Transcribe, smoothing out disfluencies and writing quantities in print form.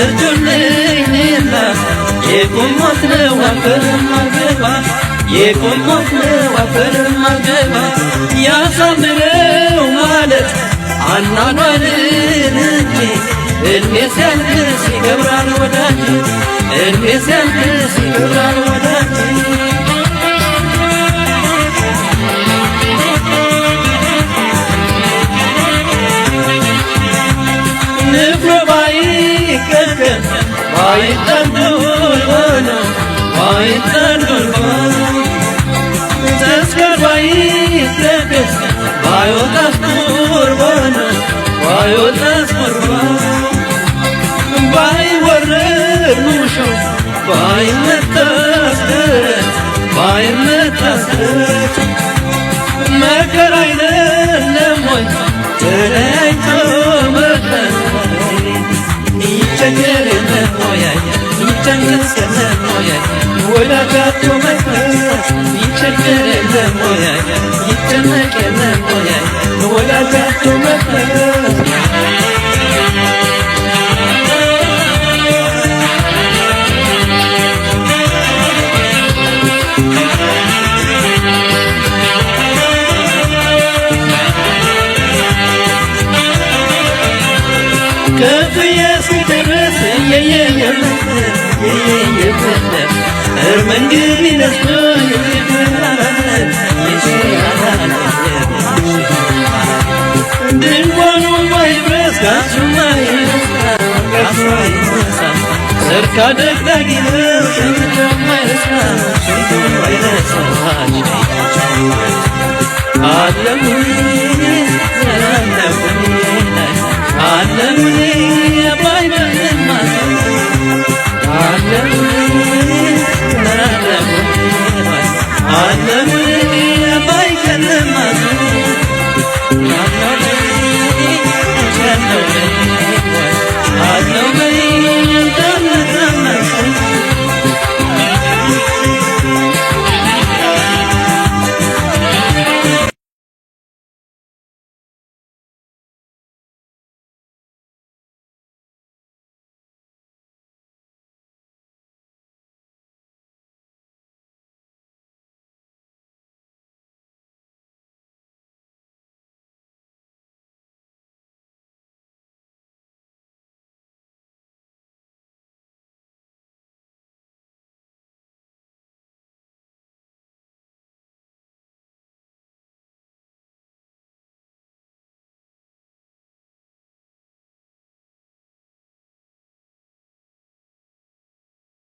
አትርጁልኝና የቆሞት ነው አፈር ማገባ የቆሞት ነው አፈር ማገባ ያሳምረው ማለት አናኗልን እንጂ እድሜ ሲያንስ ይገብራል ወዳጅ እድሜ ሲያንስ ይገብራል ወዳጅ ንፍሮ ባይቀቀን ባይጠንዱል ሆነው ባይጠንዱል ተስከር ባይደገስ ባይወጣስ ቁርባን ባይወጣስ ቁርባን ባይወረድ ሙሾ ባይመታስ ደረት ባይመታስ ደረት መከራ አይደለም ወይ ተለያይቶ መቅረት ይቸገር የለም ወይ ይጨነስ የለም ወይ ወዳጅ አጥቶ መቅረት ይቸገር የለም ወይ ይጨነቅ የለም ወይ ወዳጅ አጥቶ መቅረት ከፍዬ እስክደርስ የየየበት መንገድ ይነስቶኝ ድንኳኑ ማይፍረስ ጋሱማ ይነሳ ሰርካ ደግዳጊ ነው ሸንቶ ማይረሳ ሸንቶ ማይረሳ አለሙኝ